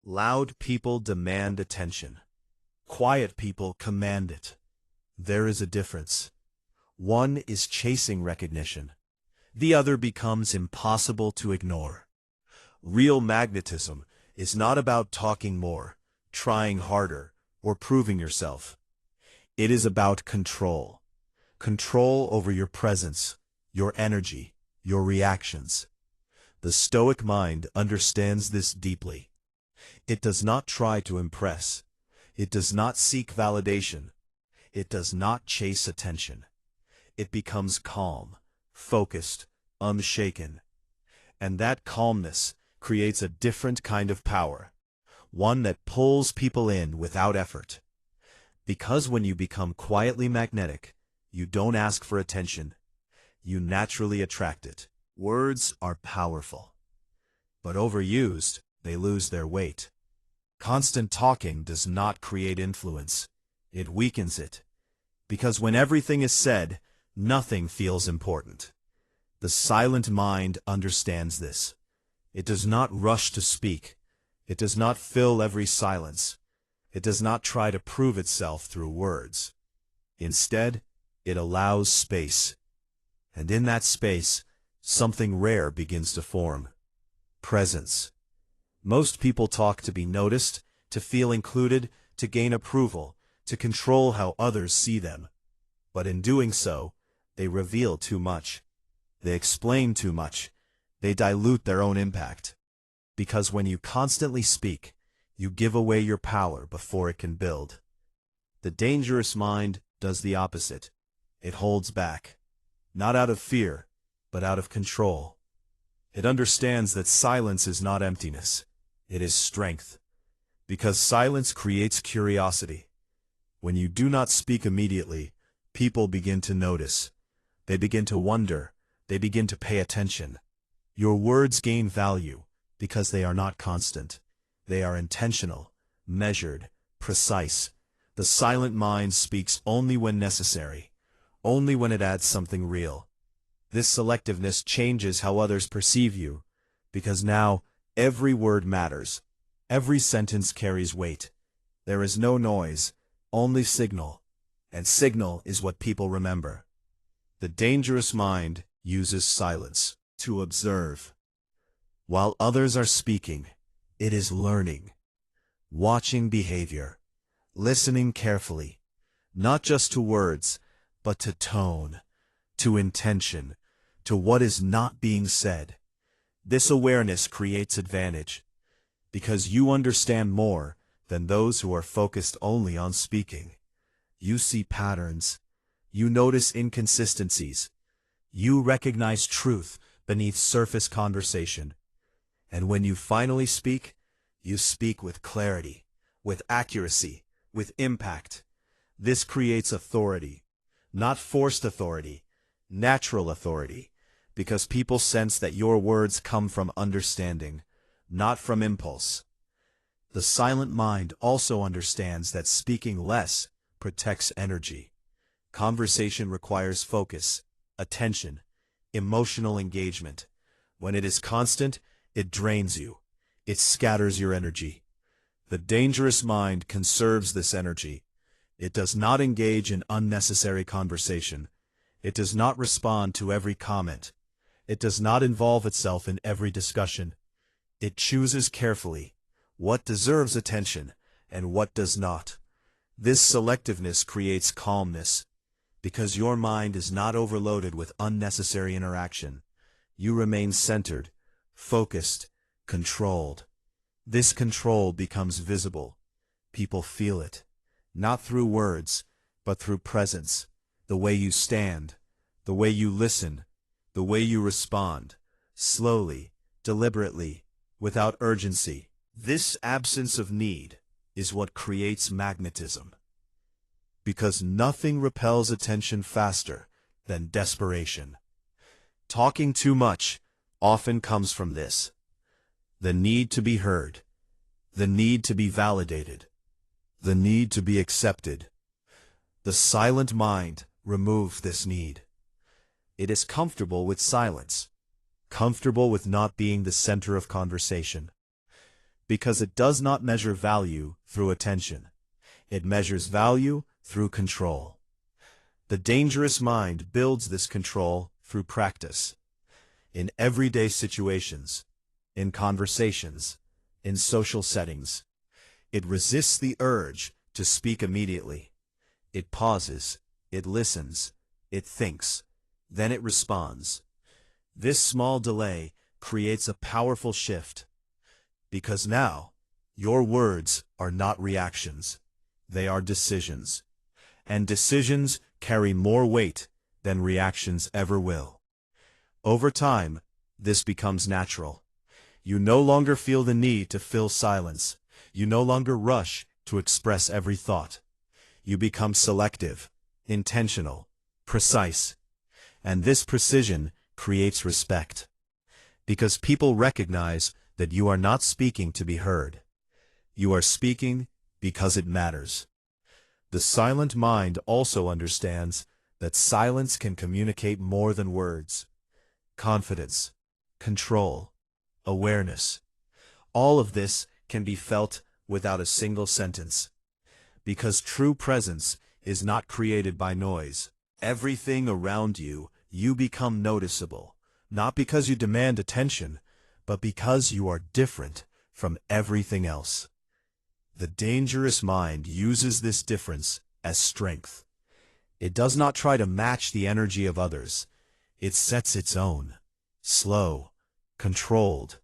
Loud people demand attention. Quiet people command it. There is a difference. One is chasing recognition. The other becomes impossible to ignore. Real magnetism is not about talking more, trying harder, or proving yourself. It is about control. Control over your presence, your energy, your reactions. The Stoic mind understands this deeply. It does not try to impress. It does not seek validation. It does not chase attention. It becomes calm, focused, unshaken. And that calmness creates a different kind of power, one that pulls people in without effort. Because when you become quietly magnetic, you don't ask for attention. You naturally attract it. Words are powerful. But overused, they lose their weight. Constant talking does not create influence. It weakens it. Because when everything is said, nothing feels important. The silent mind understands this. It does not rush to speak. It does not fill every silence. It does not try to prove itself through words. Instead, it allows space. And in that space, something rare begins to form. Presence. Most people talk to be noticed, to feel included, to gain approval, to control how others see them. But in doing so, they reveal too much. They explain too much. They dilute their own impact. Because when you constantly speak, you give away your power before it can build. The dangerous mind does the opposite. It holds back. Not out of fear, but out of control. It understands that silence is not emptiness. It is strength. Because silence creates curiosity. When you do not speak immediately, people begin to notice. They begin to wonder. They begin to pay attention. Your words gain value because they are not constant. They are intentional, measured, precise. The silent mind speaks only when necessary, only when it adds something real. This selectiveness changes how others perceive you, because now every word matters. Every sentence carries weight. There is no noise, only signal, and signal is what people remember. The dangerous mind uses silence to observe. While others are speaking, it is learning, watching behavior, listening carefully, not just to words, but to tone, to intention, to what is not being said. This awareness creates advantage, because you understand more than those who are focused only on speaking. You see patterns. You notice inconsistencies. You recognize truth beneath surface conversation. And when you finally speak, you speak with clarity, with accuracy, with impact. This creates authority, not forced authority, natural authority, because people sense that your words come from understanding, not from impulse. The silent mind also understands that speaking less protects energy. Conversation requires focus, attention, emotional engagement. When it is constant, it drains you. It scatters your energy. The dangerous mind conserves this energy. It does not engage in unnecessary conversation. It does not respond to every comment. It does not involve itself in every discussion. It chooses carefully what deserves attention and what does not. This selectiveness creates calmness, because your mind is not overloaded with unnecessary interaction. You remain centered, focused, controlled. This control becomes visible. People feel it, not through words, but through presence, the way you stand, the way you listen, the way you respond, slowly, deliberately, without urgency. This absence of need is what creates magnetism. Because nothing repels attention faster than desperation. Talking too much often comes from this: the need to be heard, the need to be validated, the need to be accepted. The silent mind removes this need. It is comfortable with silence, comfortable with not being the center of conversation. because it does not measure value through attention. It measures value through control. The dangerous mind builds this control through practice. In everyday situations, in conversations, in social settings, it resists the urge to speak immediately. It pauses, it listens, it thinks, then it responds. This small delay creates a powerful shift, because now your words are not reactions, they are decisions, and decisions carry more weight than reactions ever will. Over time, this becomes natural. You no longer feel the need to fill silence. You no longer rush to express every thought. You become selective, intentional, precise. And this precision creates respect, because people recognize that you are not speaking to be heard. You are speaking because it matters. The silent mind also understands that silence can communicate more than words. Confidence, control, awareness. All of this can be felt without a single sentence, because true presence is not created by noise. Everything around you, you become noticeable, not because you demand attention, but because you are different from everything else. The dangerous mind uses this difference as strength. It does not try to match the energy of others. It sets its own, slow, controlled,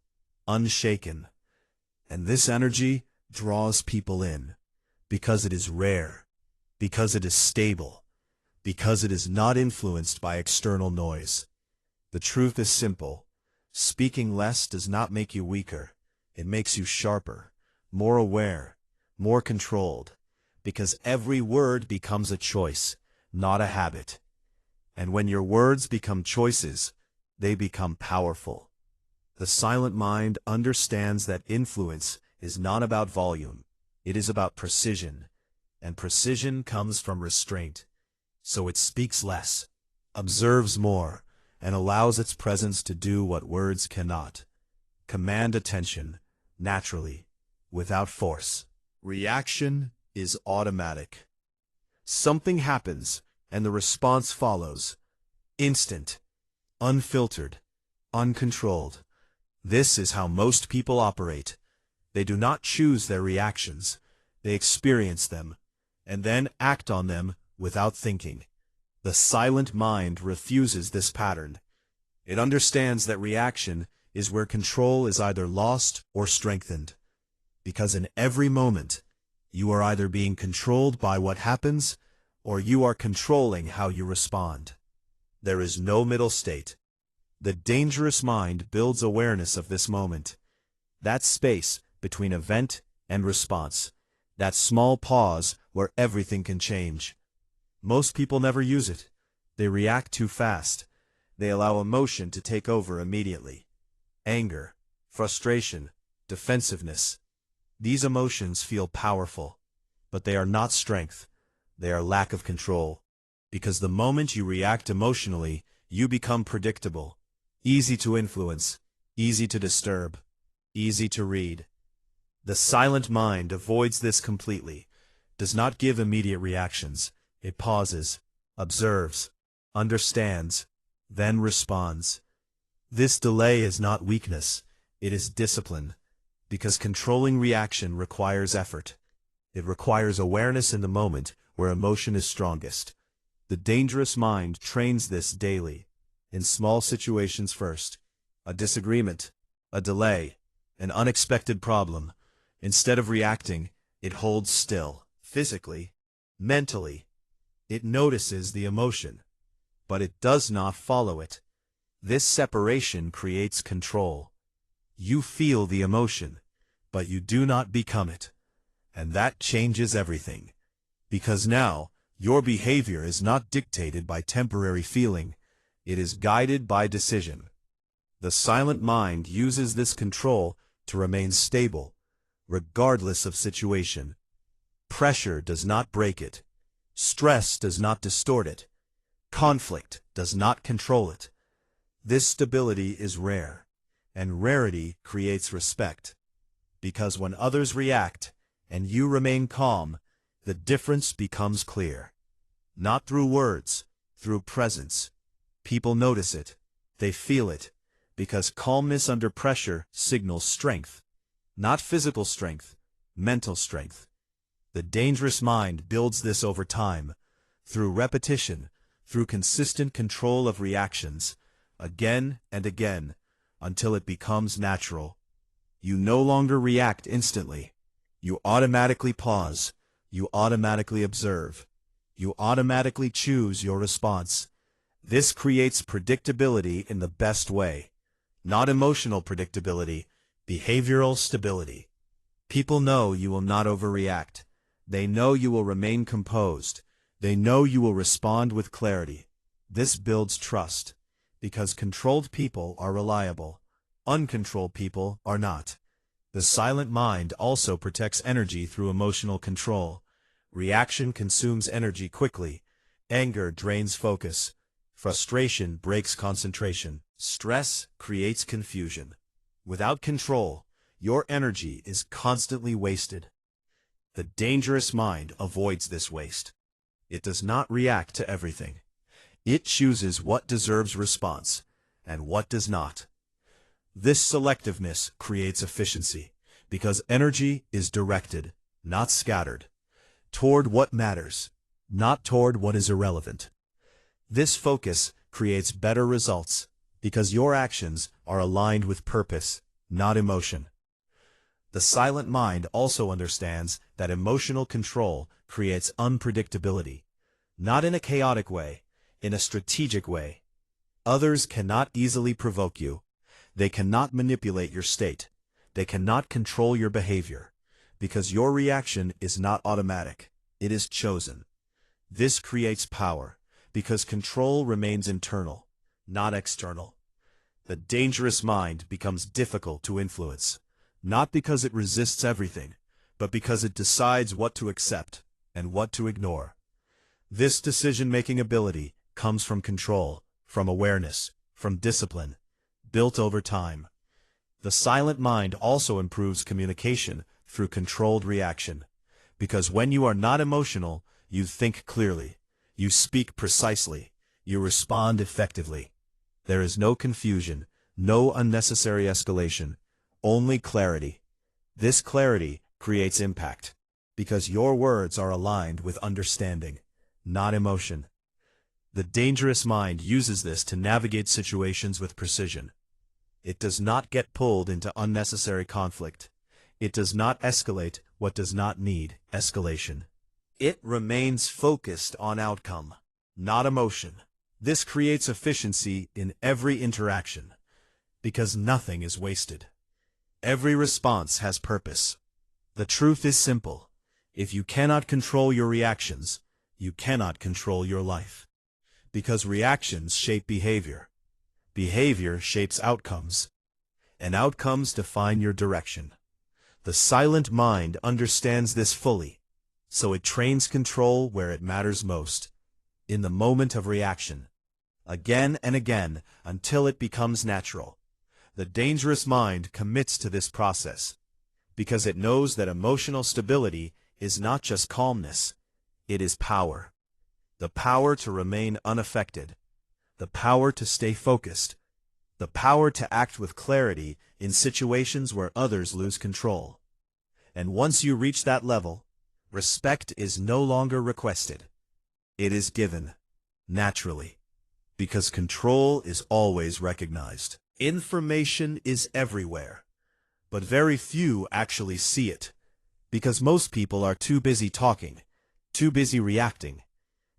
unshaken. And this energy draws people in, because it is rare, because it is stable, because it is not influenced by external noise. The truth is simple. Speaking less does not make you weaker. It makes you sharper, more aware, more controlled, because every word becomes a choice, not a habit. And when your words become choices, they become powerful. The silent mind understands that influence is not about volume. It is about precision, and precision comes from restraint. So it speaks less, observes more, and allows its presence to do what words cannot. Command attention, naturally, without force. Reaction is automatic. Something happens, and the response follows. Instant, unfiltered, uncontrolled. This is how most people operate. They do not choose their reactions. They experience them, and then act on them without thinking. The silent mind refuses this pattern. It understands that reaction is where control is either lost or strengthened, because in every moment, you are either being controlled by what happens, or you are controlling how you respond. There is no middle state. The dangerous mind builds awareness of this moment, that space between event and response, that small pause where everything can change. Most people never use it. They react too fast. They allow emotion to take over immediately. Anger, frustration, defensiveness. These emotions feel powerful, but they are not strength. They are lack of control. Because the moment you react emotionally, you become predictable, easy to influence, easy to disturb, easy to read. The silent mind avoids this completely, does not give immediate reactions. It pauses, observes, understands, then responds. This delay is not weakness, it is discipline, because controlling reaction requires effort. It requires awareness in the moment where emotion is strongest. The dangerous mind trains this daily, in small situations first. A disagreement, a delay, an unexpected problem. Instead of reacting, it holds still, physically, mentally. It notices the emotion, but it does not follow it. This separation creates control. You feel the emotion, but you do not become it. And that changes everything. Because now, your behavior is not dictated by temporary feeling. It is guided by decision. The silent mind uses this control to remain stable, regardless of situation. Pressure does not break it. Stress does not distort it. Conflict does not control it. This stability is rare, and rarity creates respect, because when others react and you remain calm, the difference becomes clear. Not through words, through presence. People notice it. They feel it, because calmness under pressure signals strength. Not physical strength, mental strength. The dangerous mind builds this over time, through repetition, through consistent control of reactions, again and again, until it becomes natural. You no longer react instantly. You automatically pause. You automatically observe. You automatically choose your response. This creates predictability in the best way. Not emotional predictability, behavioral stability. People know you will not overreact. They know you will remain composed. They know you will respond with clarity. This builds trust, because controlled people are reliable. Uncontrolled people are not. The silent mind also protects energy through emotional control. Reaction consumes energy quickly. Anger drains focus. Frustration breaks concentration. Stress creates confusion. Without control, your energy is constantly wasted. The dangerous mind avoids this waste. It does not react to everything. It chooses what deserves response and what does not. This selectiveness creates efficiency, because energy is directed, not scattered, toward what matters, not toward what is irrelevant. This focus creates better results, because your actions are aligned with purpose, not emotion. The silent mind also understands that emotional control creates unpredictability, not in a chaotic way, in a strategic way. Others cannot easily provoke you. They cannot manipulate your state. They cannot control your behavior, because your reaction is not automatic. It is chosen. This creates power, because control remains internal, not external. The dangerous mind becomes difficult to influence, not because it resists everything, but because it decides what to accept and what to ignore. This decision-making ability comes from control, from awareness, from discipline, built over time. The silent mind also improves communication through controlled reaction, because when you are not emotional, you think clearly, you speak precisely, you respond effectively. There is no confusion, no unnecessary escalation, only clarity. This clarity creates impact, because your words are aligned with understanding, not emotion. The dangerous mind uses this to navigate situations with precision. It does not get pulled into unnecessary conflict. It does not escalate what does not need escalation. It remains focused on outcome, not emotion. This creates efficiency in every interaction, because nothing is wasted. Every response has purpose. The truth is simple. If you cannot control your reactions, you cannot control your life. Because reactions shape behavior. Behavior shapes outcomes, and outcomes define your direction. The silent mind understands this fully, so it trains control where it matters most, in the moment of reaction, again and again until it becomes natural. The dangerous mind commits to this process, because it knows that emotional stability is not just calmness, it is power. The power to remain unaffected, the power to stay focused, the power to act with clarity in situations where others lose control. And once you reach that level, respect is no longer requested. It is given, naturally, because control is always recognized. Information is everywhere, but very few actually see it, because most people are too busy talking, too busy reacting,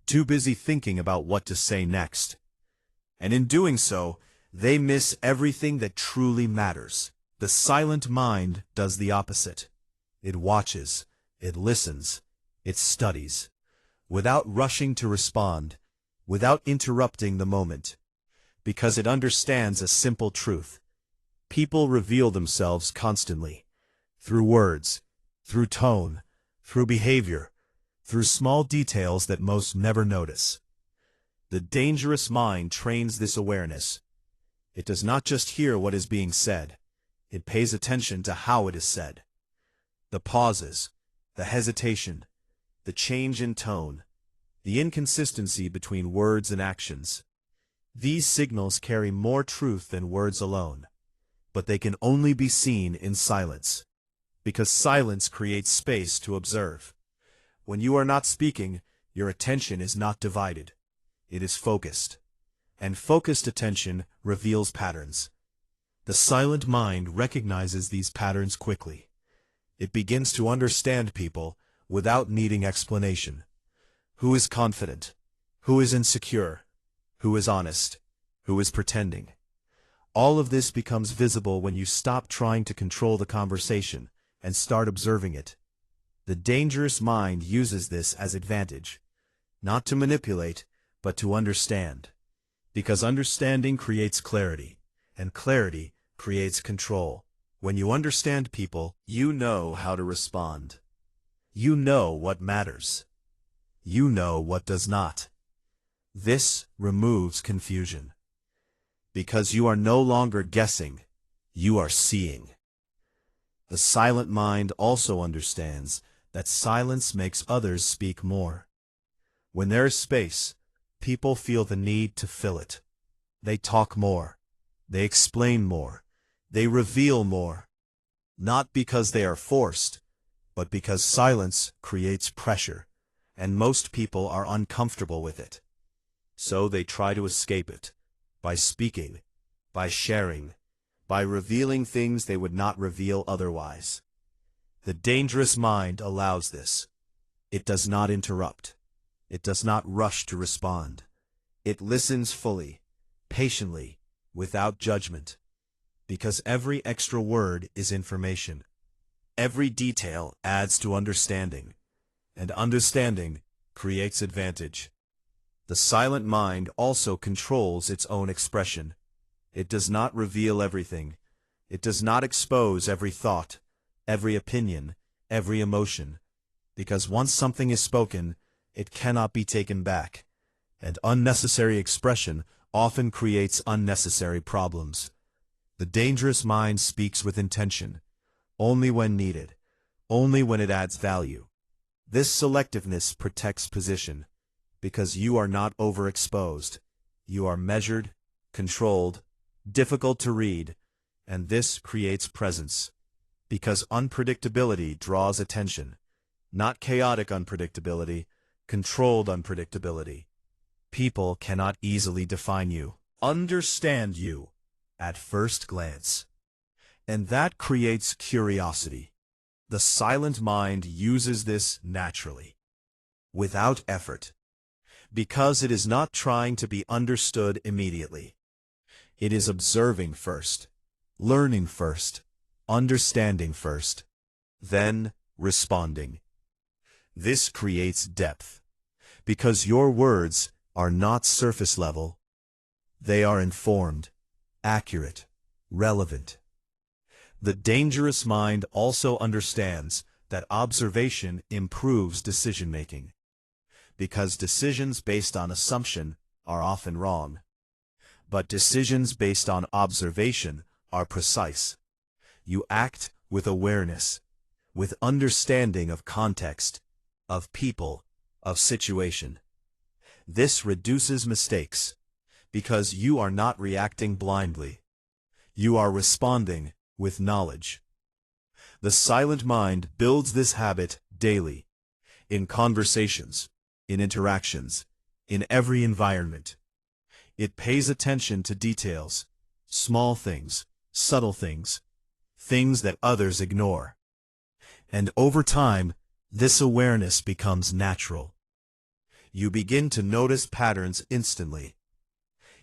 too busy thinking about what to say next. And in doing so, they miss everything that truly matters. The silent mind does the opposite. It watches, it listens, it studies, without rushing to respond, without interrupting the moment, because it understands a simple truth. People reveal themselves constantly, through words, through tone, through behavior, through small details that most never notice. The dangerous mind trains this awareness. It does not just hear what is being said. It pays attention to how it is said. The pauses, the hesitation, the change in tone, the inconsistency between words and actions. These signals carry more truth than words alone, but they can only be seen in silence, because silence creates space to observe. When you are not speaking, your attention is not divided. It is focused, and focused attention reveals patterns. The silent mind recognizes these patterns quickly. It begins to understand people without needing explanation. Who is confident? Who is insecure? Who is honest? Who is pretending? All of this becomes visible when you stop trying to control the conversation and start observing it. The dangerous mind uses this as advantage, not to manipulate, but to understand. Because understanding creates clarity, and clarity creates control. When you understand people, you know how to respond. You know what matters. You know what does not. This removes confusion. Because you are no longer guessing, you are seeing. The silent mind also understands that silence makes others speak more. When there is space, people feel the need to fill it. They talk more. They explain more. They reveal more. Not because they are forced, but because silence creates pressure, and most people are uncomfortable with it. So they try to escape it, by speaking, by sharing, by revealing things they would not reveal otherwise. The dangerous mind allows this. It does not interrupt. It does not rush to respond. It listens fully, patiently, without judgment. Because every extra word is information. Every detail adds to understanding, and understanding creates advantage. The silent mind also controls its own expression. It does not reveal everything. It does not expose every thought, every opinion, every emotion. Because once something is spoken, it cannot be taken back. And unnecessary expression often creates unnecessary problems. The dangerous mind speaks with intention, only when needed, only when it adds value. This selectiveness protects position, because you are not overexposed. You are measured, controlled, difficult to read, and this creates presence. Because unpredictability draws attention, not chaotic unpredictability, controlled unpredictability. People cannot easily define you, understand you, at first glance. And that creates curiosity. The silent mind uses this naturally, without effort, because it is not trying to be understood immediately. It is observing first, learning first, understanding first, then responding. This creates depth, because your words are not surface level. They are informed, accurate, relevant. The dangerous mind also understands that observation improves decision-making, because decisions based on assumption are often wrong. But decisions based on observation are precise. You act with awareness, with understanding of context, of people, of situation. This reduces mistakes, because you are not reacting blindly. You are responding with knowledge. The silent mind builds this habit daily, in conversations, in interactions, in every environment. It pays attention to details, small things, subtle things, things that others ignore. And over time, this awareness becomes natural. You begin to notice patterns instantly.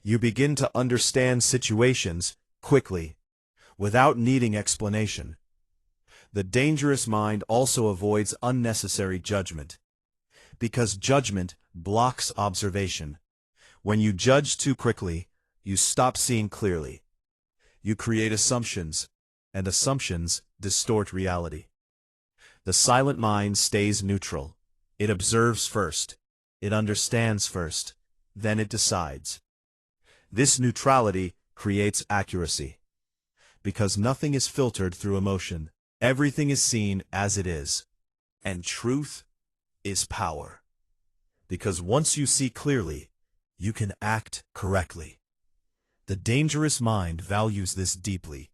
You begin to understand situations quickly, without needing explanation. The dangerous mind also avoids unnecessary judgment, because judgment blocks observation. When you judge too quickly, you stop seeing clearly. You create assumptions, and assumptions distort reality. The silent mind stays neutral. It observes first. It understands first. Then it decides. This neutrality creates accuracy, because nothing is filtered through emotion. Everything is seen as it is. And truth is power. Because once you see clearly, you can act correctly. The dangerous mind values this deeply,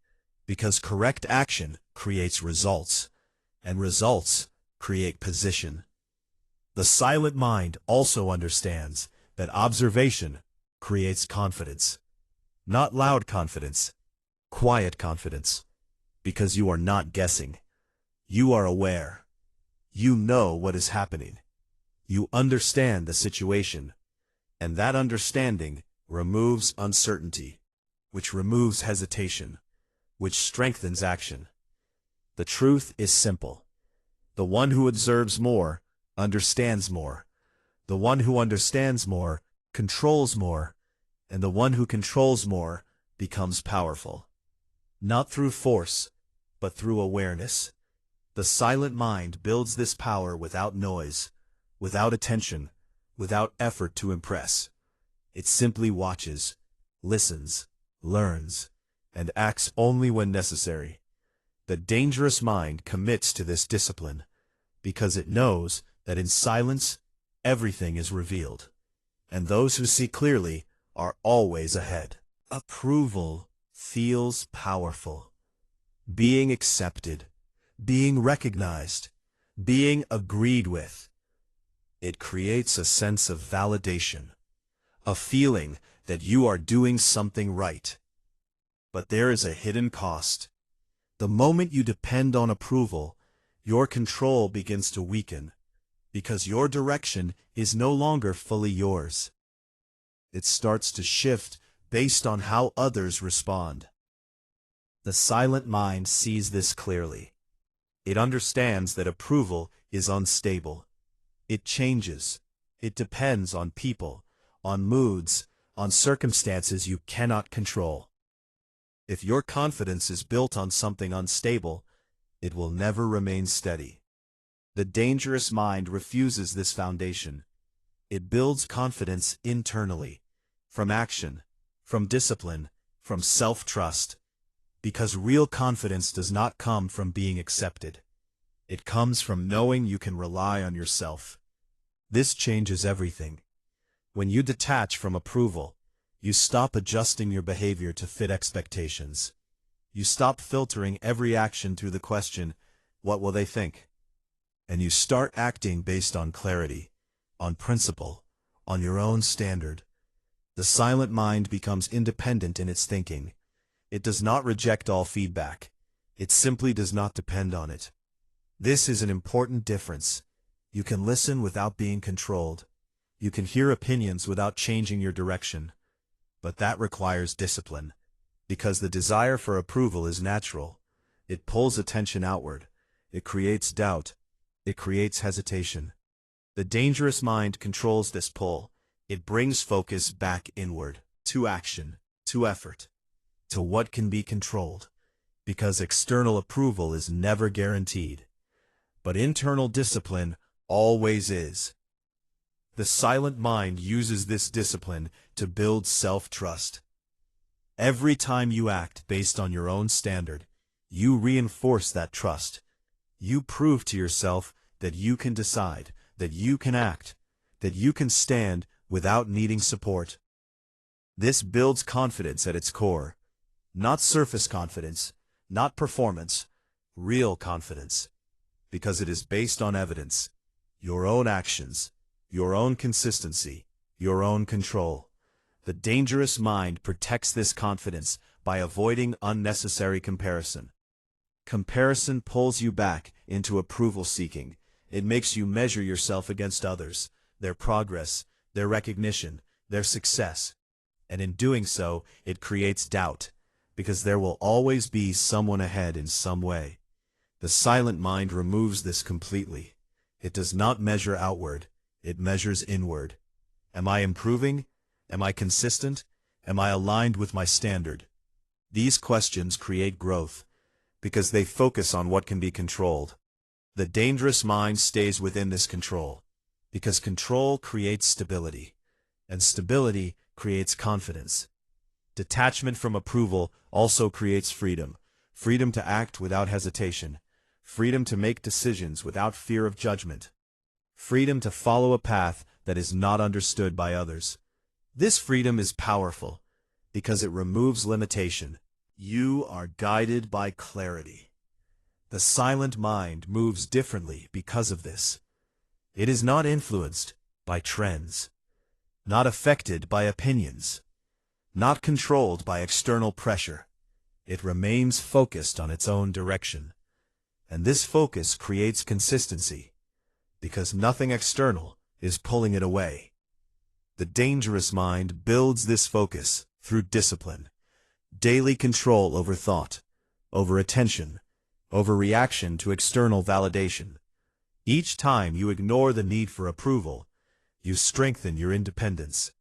because correct action creates results, and results create position. The silent mind also understands that observation creates confidence. Not loud confidence, quiet confidence. Because you are not guessing. You are aware. You know what is happening. You understand the situation. And that understanding removes uncertainty, which removes hesitation, which strengthens action. The truth is simple. The one who observes more understands more. The one who understands more controls more. And the one who controls more becomes powerful. Not through force, but through awareness. The silent mind builds this power without noise, without attention, without effort to impress. It simply watches, listens, learns, and acts only when necessary. The dangerous mind commits to this discipline, because it knows that in silence, everything is revealed, and those who see clearly are always ahead. Approval feels powerful. Being accepted, being recognized, being agreed with. It creates a sense of validation, a feeling that you are doing something right. But there is a hidden cost. The moment you depend on approval, your control begins to weaken, because your direction is no longer fully yours. It starts to shift based on how others respond. The silent mind sees this clearly. It understands that approval is unstable. It changes. It depends on people, on moods, on circumstances you cannot control. If your confidence is built on something unstable, it will never remain steady. The dangerous mind refuses this foundation. It builds confidence internally, from action, from discipline, from self-trust. Because real confidence does not come from being accepted. It comes from knowing you can rely on yourself. This changes everything. When you detach from approval, you stop adjusting your behavior to fit expectations. You stop filtering every action through the question, what will they think? And you start acting based on clarity, on principle, on your own standard. The silent mind becomes independent in its thinking. It does not reject all feedback. It simply does not depend on it. This is an important difference. You can listen without being controlled. You can hear opinions without changing your direction. But that requires discipline, because the desire for approval is natural. It pulls attention outward. It creates doubt. It creates hesitation. The dangerous mind controls this pull. It brings focus back inward, to action, to effort, to what can be controlled, because external approval is never guaranteed. But internal discipline always is. The silent mind uses this discipline to build self-trust. Every time you act based on your own standard, you reinforce that trust. You prove to yourself that you can decide, that you can act, that you can stand without needing support. This builds confidence at its core. Not surface confidence, not performance, real confidence. Because it is based on evidence, your own actions, your own consistency, your own control. The dangerous mind protects this confidence by avoiding unnecessary comparison. Comparison pulls you back into approval seeking. It makes you measure yourself against others, their progress, their recognition, their success. And in doing so, it creates doubt, because there will always be someone ahead in some way. The silent mind removes this completely. It does not measure outward, it measures inward. Am I improving? Am I consistent? Am I aligned with my standard? These questions create growth, because they focus on what can be controlled. The dangerous mind stays within this control, because control creates stability, and stability creates confidence. Detachment from approval also creates freedom, freedom to act without hesitation, freedom to make decisions without fear of judgment, freedom to follow a path that is not understood by others. This freedom is powerful because it removes limitation. You are guided by clarity. The silent mind moves differently because of this. It is not influenced by trends, not affected by opinions, not controlled by external pressure. It remains focused on its own direction. And this focus creates consistency, because nothing external is pulling it away. The dangerous mind builds this focus through discipline, daily control over thought, over attention, over reaction to external validation. Each time you ignore the need for approval, you strengthen your independence.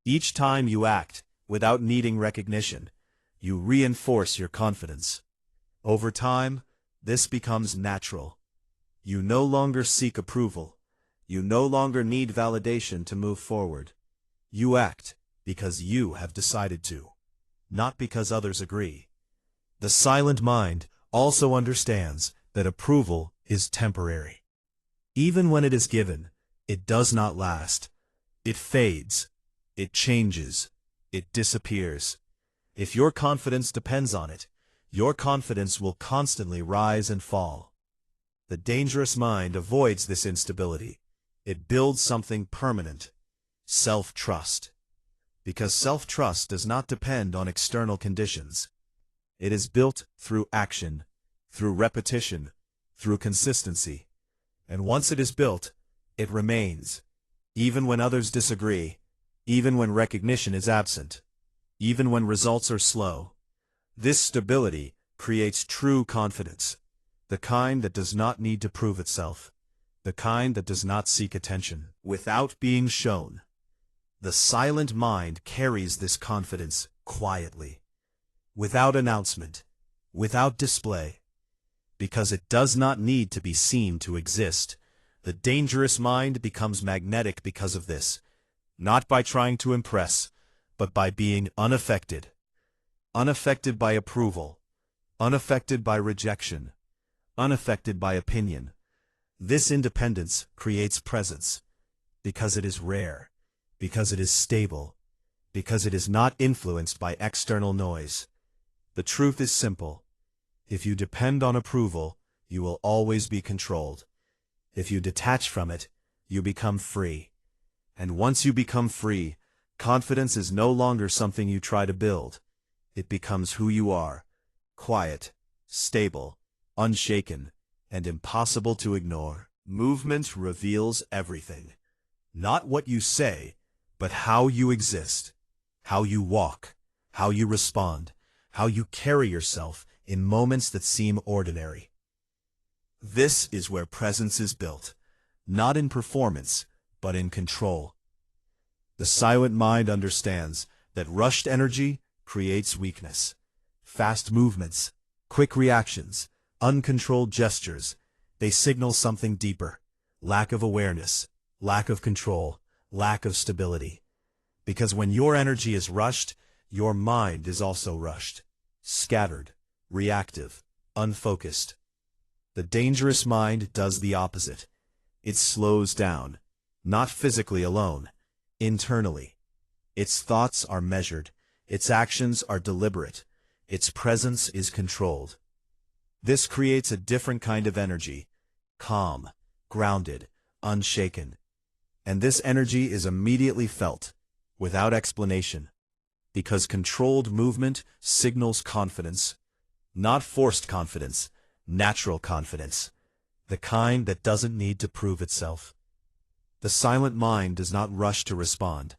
Each time you act without needing recognition, you reinforce your confidence. Over time, this becomes natural. You no longer seek approval. You no longer need validation to move forward. You act because you have decided to, not because others agree. The silent mind also understands that approval is temporary. Even when it is given, it does not last. It fades. It changes. It disappears. If your confidence depends on it, your confidence will constantly rise and fall. The dangerous mind avoids this instability. It builds something permanent: self-trust. Because self-trust does not depend on external conditions. It is built through action, through repetition, through consistency. And once it is built, it remains, even when others disagree, even when recognition is absent, even when results are slow. This stability creates true confidence, the kind that does not need to prove itself, the kind that does not seek attention without being shown. The silent mind carries this confidence quietly, without announcement, without display, because it does not need to be seen to exist. The dangerous mind becomes magnetic because of this, not by trying to impress, but by being unaffected. Unaffected by approval, unaffected by rejection, unaffected by opinion. This independence creates presence, because it is rare, because it is stable, because it is not influenced by external noise. The truth is simple. If you depend on approval, you will always be controlled. If you detach from it, you become free. And once you become free, confidence is no longer something you try to build. It becomes who you are: quiet, stable, unshaken, and impossible to ignore. Movement reveals everything. Not what you say, but how you exist, how you walk, how you respond, how you carry yourself in moments that seem ordinary. This is where presence is built, not in performance, but in control. The silent mind understands that rushed energy creates weakness. Fast movements, quick reactions, uncontrolled gestures, they signal something deeper: lack of awareness, lack of control, lack of stability. Because when your energy is rushed, your mind is also rushed, scattered, reactive, unfocused. The dangerous mind does the opposite. It slows down, not physically alone, internally. Its thoughts are measured, its actions are deliberate, its presence is controlled. This creates a different kind of energy: calm, grounded, unshaken. And this energy is immediately felt, without explanation, because controlled movement signals confidence, not forced confidence, natural confidence, the kind that doesn't need to prove itself. The silent mind does not rush to respond.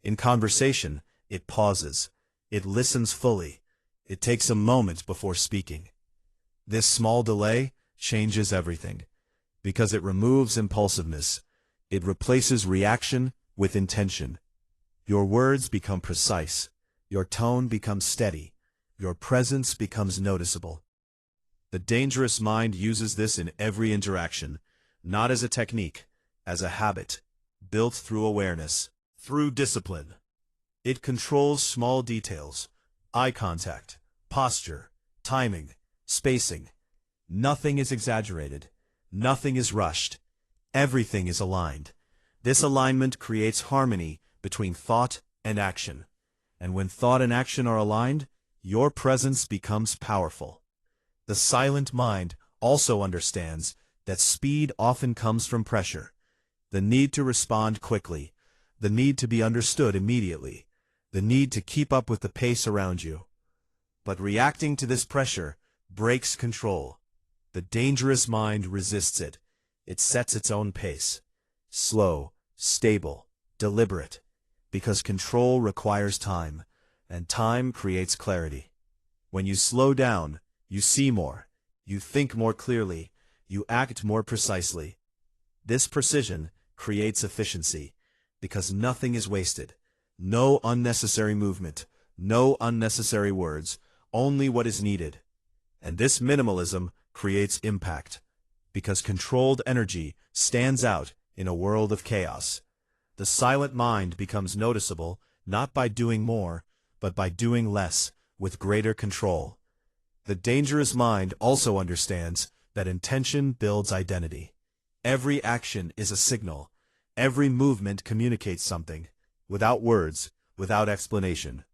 In conversation, it pauses, it listens fully, it takes a moment before speaking. This small delay changes everything, because it removes impulsiveness. It replaces reaction with intention. Your words become precise, your tone becomes steady, your presence becomes noticeable. The dangerous mind uses this in every interaction, not as a technique, as a habit, built through awareness, through discipline. It controls small details: eye contact, posture, timing, spacing. Nothing is exaggerated. Nothing is rushed. Everything is aligned. This alignment creates harmony between thought and action. And when thought and action are aligned, your presence becomes powerful. The silent mind also understands that speed often comes from pressure, the need to respond quickly, the need to be understood immediately, the need to keep up with the pace around you. But reacting to this pressure breaks control. The dangerous mind resists it. It sets its own pace. Slow, stable, deliberate. Because control requires time, and time creates clarity. When you slow down, you see more, you think more clearly, you act more precisely. This precision creates efficiency, because nothing is wasted. No unnecessary movement, no unnecessary words, only what is needed. And this minimalism creates impact, because controlled energy stands out in a world of chaos. The silent mind becomes noticeable not by doing more, but by doing less with greater control. The dangerous mind also understands that intention builds identity. Every action is a signal. Every movement communicates something, without words, without explanation.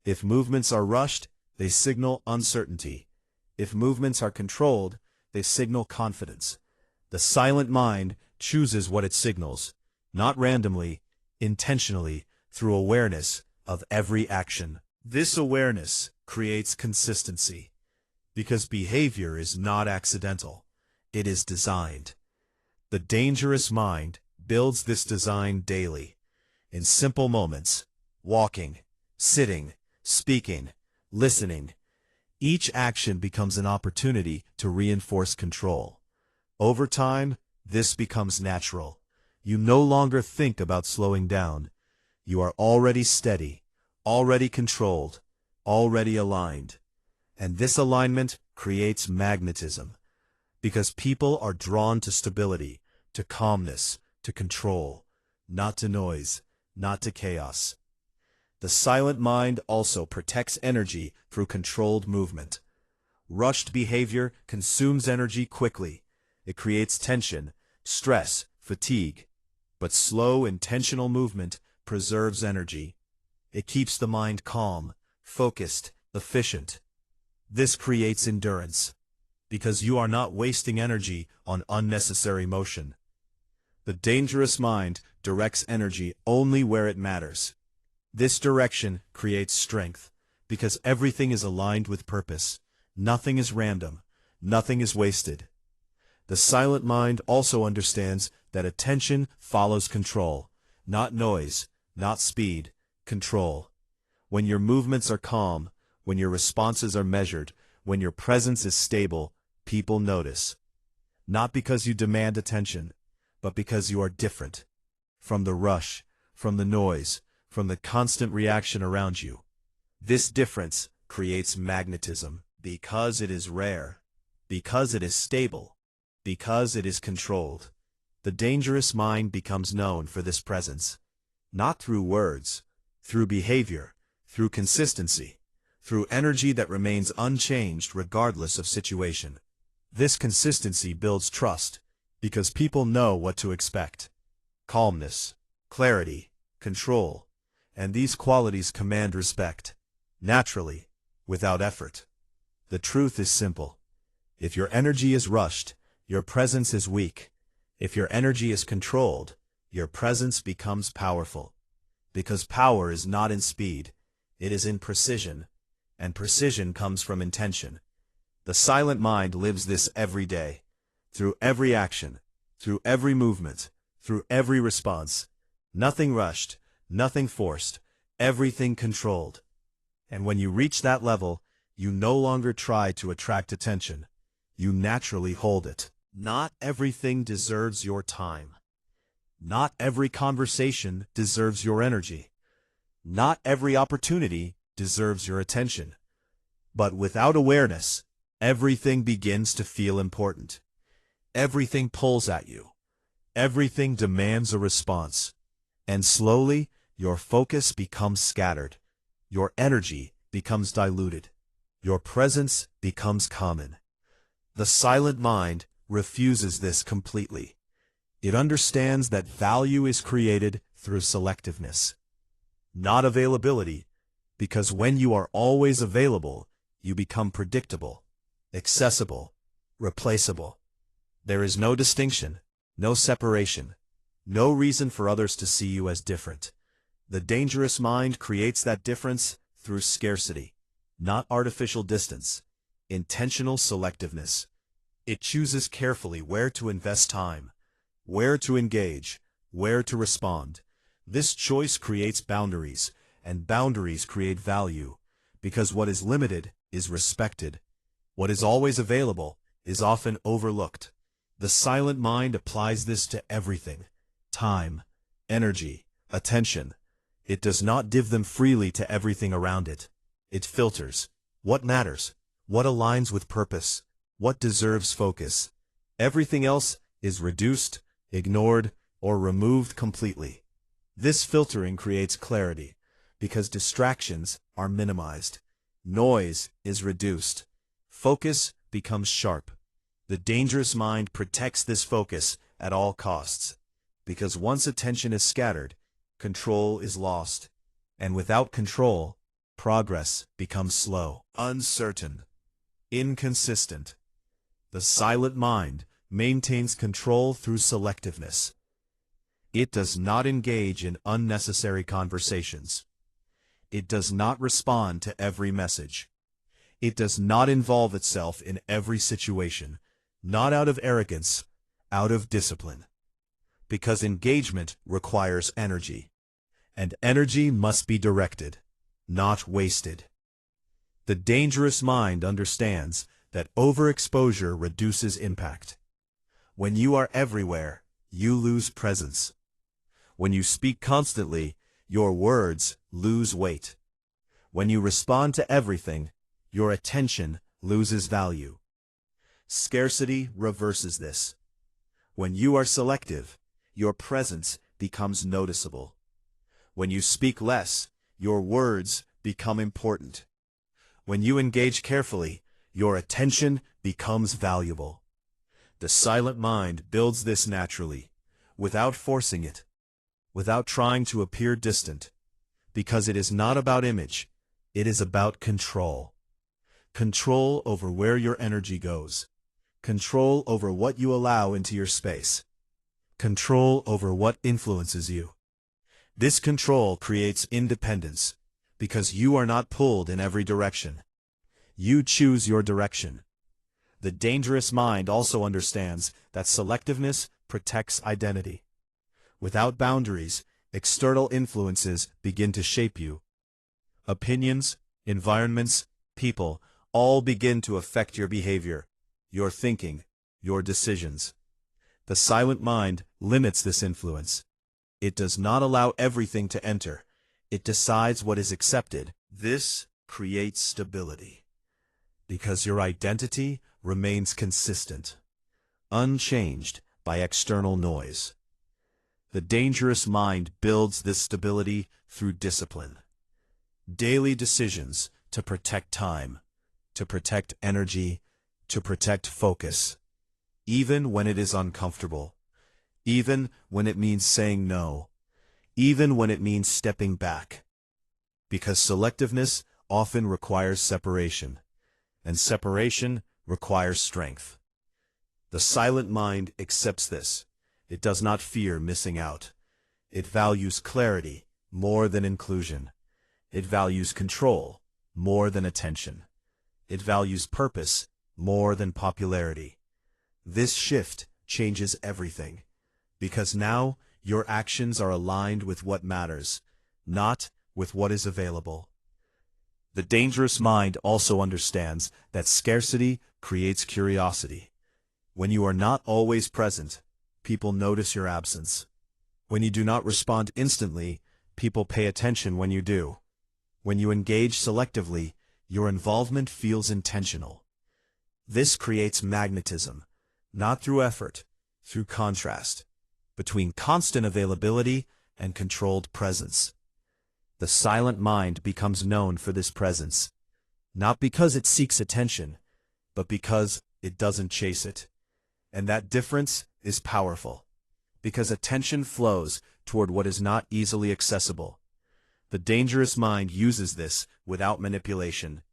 If movements are rushed, they signal uncertainty. If movements are controlled, they signal confidence. The silent mind chooses what it signals, not randomly, intentionally, through awareness of every action. This awareness creates consistency, because behavior is not accidental, it is designed. The dangerous mind builds this design daily, in simple moments, walking, sitting, speaking, listening. Each action becomes an opportunity to reinforce control. Over time, this becomes natural. You no longer think about slowing down. You are already steady, already controlled, already aligned. And this alignment creates magnetism, because people are drawn to stability, to calmness, to control, not to noise, not to chaos. The silent mind also protects energy through controlled movement. Rushed behavior consumes energy quickly. It creates tension, stress, fatigue. But slow, intentional movement preserves energy. It keeps the mind calm, focused, efficient. This creates endurance, because you are not wasting energy on unnecessary motion. The dangerous mind directs energy only where it matters. This direction creates strength, because everything is aligned with purpose. Nothing is random. Nothing is wasted. The silent mind also understands that attention follows control, not noise, not speed, control. When your movements are calm, when your responses are measured, when your presence is stable, people notice. Not because you demand attention, but because you are different. From the rush, from the noise, from the constant reaction around you. This difference creates magnetism, because it is rare, because it is stable, because it is controlled. The dangerous mind becomes known for this presence, not through words, through behavior, through consistency, through energy that remains unchanged regardless of situation. This consistency builds trust, because people know what to expect. Calmness, clarity, control, and these qualities command respect, naturally, without effort. The truth is simple. If your energy is rushed, your presence is weak. If your energy is controlled, your presence becomes powerful. Because power is not in speed, it is in precision, and precision comes from intention. The silent mind lives this every day, through every action, through every movement, through every response. Nothing rushed, nothing forced, everything controlled. And when you reach that level, you no longer try to attract attention. You naturally hold it. Not everything deserves your time. Not every conversation deserves your energy. Not every opportunity deserves your attention. But without awareness, everything begins to feel important. Everything pulls at you. Everything demands a response. And slowly, your focus becomes scattered. Your energy becomes diluted. Your presence becomes common. The silent mind refuses this completely. It understands that value is created through selectiveness, not availability, because when you are always available, you become predictable, accessible, replaceable. There is no distinction, no separation, no reason for others to see you as different. The dangerous mind creates that difference through scarcity, not artificial distance, intentional selectiveness. It chooses carefully where to invest time, where to engage, where to respond. This choice creates boundaries, and boundaries create value, because what is limited is respected. What is always available is often overlooked. The silent mind applies this to everything: time, energy, attention. It does not give them freely to everything around it. It filters what matters, what aligns with purpose, what deserves focus. Everything else is reduced, ignored, or removed completely. This filtering creates clarity, because distractions are minimized. Noise is reduced. Focus becomes sharp. The dangerous mind protects this focus at all costs, because once attention is scattered, control is lost. And without control, progress becomes slow, uncertain, inconsistent. The silent mind maintains control through selectiveness. It does not engage in unnecessary conversations. It does not respond to every message. It does not involve itself in every situation, not out of arrogance, out of discipline. Because engagement requires energy, and energy must be directed, not wasted. The dangerous mind understands that overexposure reduces impact. When you are everywhere, you lose presence. When you speak constantly, your words lose weight. When you respond to everything, your attention loses value. Scarcity reverses this. When you are selective, your presence becomes noticeable. When you speak less, your words become important. When you engage carefully, your attention becomes valuable. The silent mind builds this naturally, without forcing it, without trying to appear distant, because it is not about image, it is about control. Control over where your energy goes. Control over what you allow into your space. Control over what influences you. This control creates independence, because you are not pulled in every direction. You choose your direction. The dangerous mind also understands that selectiveness protects identity. Without boundaries, external influences begin to shape you. Opinions, environments, people all begin to affect your behavior, your thinking, your decisions. The silent mind limits this influence. It does not allow everything to enter. It decides what is accepted. This creates stability, because your identity remains consistent, unchanged by external noise. The dangerous mind builds this stability through discipline. Daily decisions to protect time, to protect energy, to protect focus, even when it is uncomfortable, even when it means saying no, even when it means stepping back. Because selectiveness often requires separation, and separation requires strength. The silent mind accepts this. It does not fear missing out. It values clarity more than inclusion. It values control more than attention. It values purpose more than popularity. This shift changes everything, because now your actions are aligned with what matters, not with what is available. The dangerous mind also understands that scarcity creates curiosity. When you are not always present, people notice your absence. When you do not respond instantly, people pay attention when you do. When you engage selectively, your involvement feels intentional. This creates magnetism, not through effort, through contrast, between constant availability and controlled presence. The silent mind becomes known for this presence, not because it seeks attention, but because it doesn't chase it. And that difference is powerful, because attention flows toward what is not easily accessible. The dangerous mind uses this without manipulation,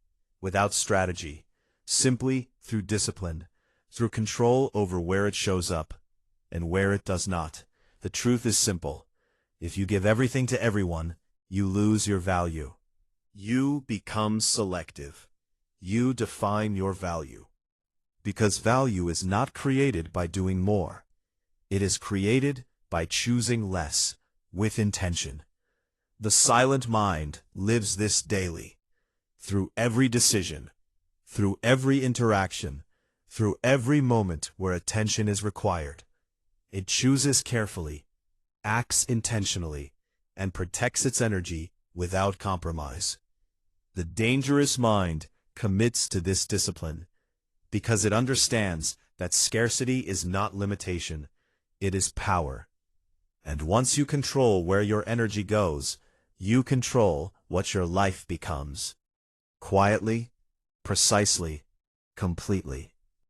without strategy, simply through discipline, through control over where it shows up and where it does not. The truth is simple. If you give everything to everyone, you lose your value. You become selective. You define your value. Because value is not created by doing more. It is created by choosing less, with intention. The silent mind lives this daily, through every decision, through every interaction, through every moment where attention is required. It chooses carefully, acts intentionally, and protects its energy without compromise. The dangerous mind commits to this discipline because it understands that scarcity is not limitation, it is power. And once you control where your energy goes, you control what your life becomes. Quietly, precisely, completely.